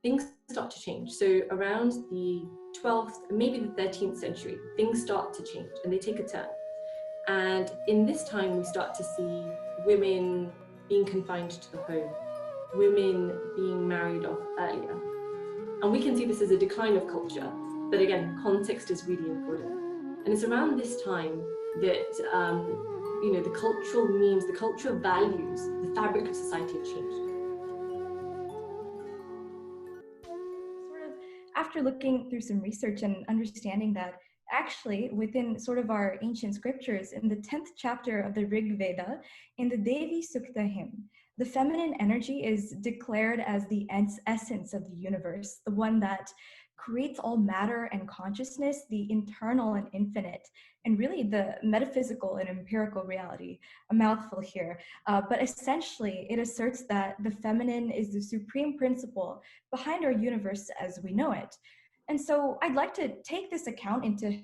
things start to change. So around the 12th, maybe the 13th century, things start to change and they take a turn. And in this time, we start to see women being confined to the home, women being married off earlier. And we can see this as a decline of culture, but again, context is really important. And it's around this time that the cultural memes, the cultural values, the fabric of society have changed. Sort of after looking through some research and understanding that actually within sort of our ancient scriptures, in the 10th chapter of the Rig Veda, in the Devi Sukta hymn, the feminine energy is declared as the essence of the universe, the one that creates all matter and consciousness, the internal and infinite, and really the metaphysical and empirical reality. A mouthful here, but essentially it asserts that the feminine is the supreme principle behind our universe as we know it. And so I'd like to take this account into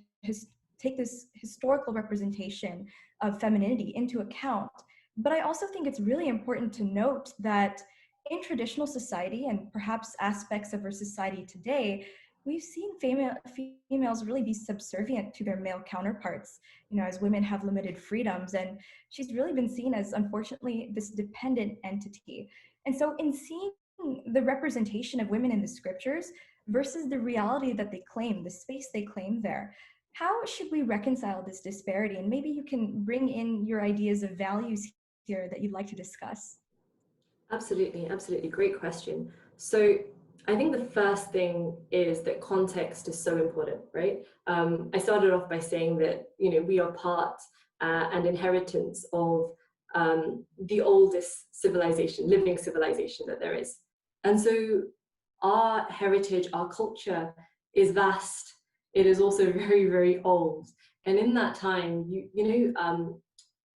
take this historical representation of femininity into account. But I also think it's really important to note that in traditional society and perhaps aspects of our society today, we've seen females really be subservient to their male counterparts, as women have limited freedoms. And she's really been seen as, unfortunately, this dependent entity. And so in seeing the representation of women in the scriptures versus the reality that they claim, the space they claim there, how should we reconcile this disparity? And maybe you can bring in your ideas of values here that you'd like to discuss. Absolutely, absolutely. Great question. So I think the first thing is that context is so important, right? I started off by saying that, we are part and inheritance of the oldest civilization, living civilization that there is. And so our heritage, our culture is vast. It is also very, very old. And in that time,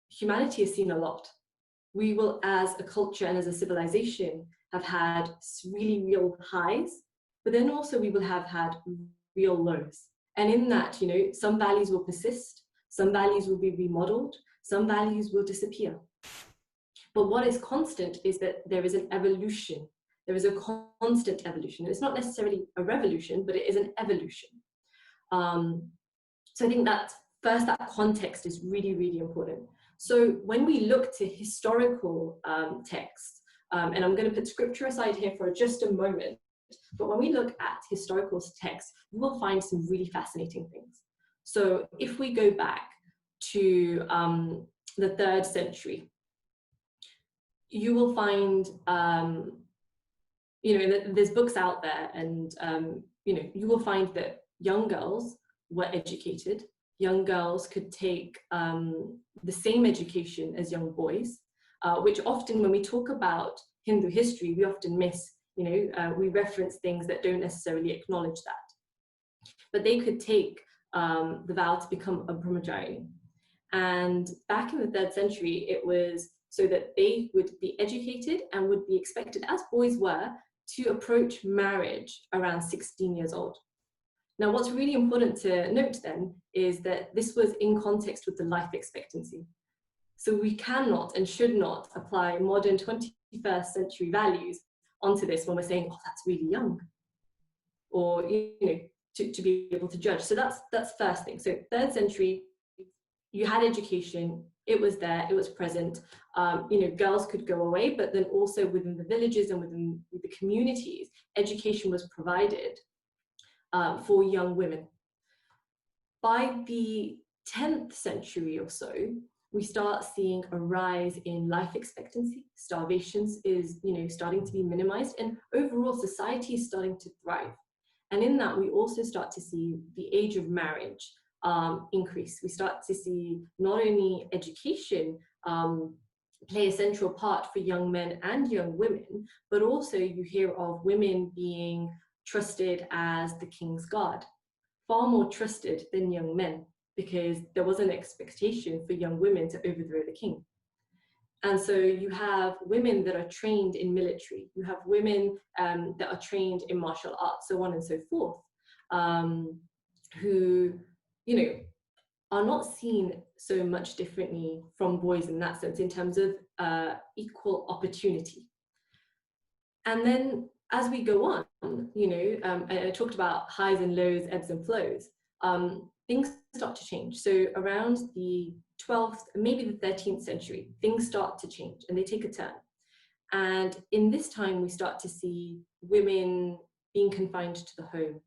humanity has seen a lot. We will, as a culture and as a civilization, have had really real highs, but then also we will have had real lows. And in that, some values will persist, some values will be remodeled, some values will disappear. But what is constant is that there is an evolution. There is a constant evolution. It's not necessarily a revolution, but it is an evolution. So I think that first, that context is really, really important. So when we look to historical texts, and I'm going to put scripture aside here for just a moment, but when we look at historical texts, we will find some really fascinating things. So if we go back to the 3rd century, you will find, there's books out there, and you will find that young girls were educated. Young girls could take the same education as young boys, which often when we talk about Hindu history, we often miss, we reference things that don't necessarily acknowledge that. But they could take the vow to become a brahmachari. And back in the 3rd century, it was so that they would be educated and would be expected, as boys were, to approach marriage around 16 years old. Now, what's really important to note then is that this was in context with the life expectancy. So we cannot and should not apply modern 21st century values onto this when we're saying, oh, that's really young, or, to be able to judge. So that's first thing. So 3rd century, you had education, it was there, it was present. Girls could go away, but then also within the villages and within the communities, education was provided for young women. By the 10th century or so, we start seeing a rise in life expectancy. Starvation is, starting to be minimized, and overall society is starting to thrive. And in that, we also start to see the age of marriage increase. We start to see not only education play a central part for young men and young women, but also you hear of women being trusted as the king's guard, far more trusted than young men, because there was an expectation for young women to overthrow the king. And so you have women that are trained in military, you have women that are trained in martial arts, so on and so forth, who, are not seen so much differently from boys in that sense, in terms of equal opportunity. And then as we go on, I talked about highs and lows, ebbs and flows. Things start to change. So around the 12th, maybe the 13th century, things start to change and they take a turn. And in this time, we start to see women being confined to the home,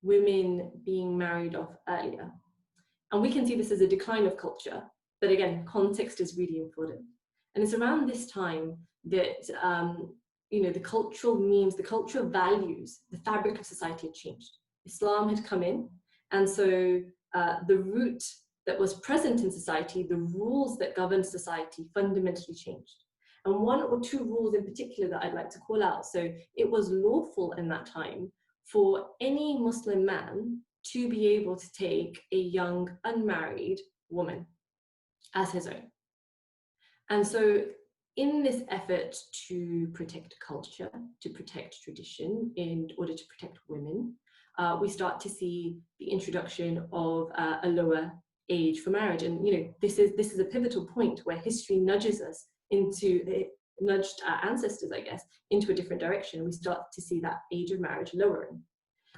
women being married off earlier. And we can see this as a decline of culture, but again, context is really important. And it's around this time that the cultural memes, the cultural values, the fabric of society had changed. Islam had come in, and so the root that was present in society, the rules that governed society fundamentally changed. And one or two rules in particular that I'd like to call out. So it was lawful in that time for any Muslim man to be able to take a young unmarried woman as his own. And so in this effort to protect culture, to protect tradition, in order to protect women, we start to see the introduction of a lower age for marriage. And this is a pivotal point where history nudges us into, it nudged our ancestors, I guess, into a different direction. We start to see that age of marriage lowering.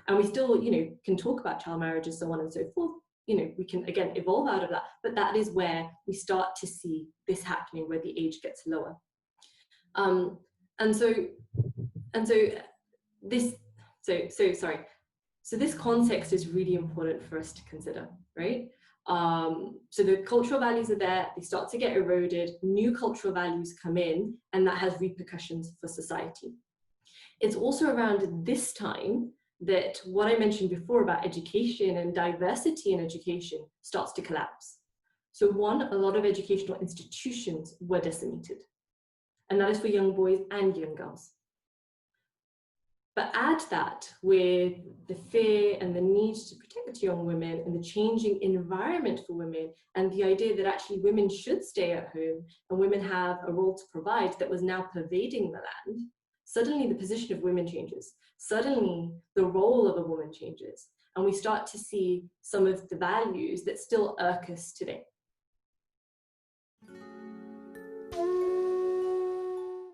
And we still, can talk about child marriage and so on and so forth. We can again evolve out of that, but that is where we start to see this happening, where the age gets lower. So this context is really important for us to consider, right? So the cultural values are there, they start to get eroded, new cultural values come in, and that has repercussions for society. It's also around this time that what I mentioned before about education and diversity in education starts to collapse. So one, a lot of educational institutions were decimated, and that is for young boys and young girls. But add that with the fear and the need to protect young women and the changing environment for women, and the idea that actually women should stay at home and women have a role to provide that was now pervading the land, suddenly the position of women changes. Suddenly the role of a woman changes. And we start to see some of the values that still irk us today.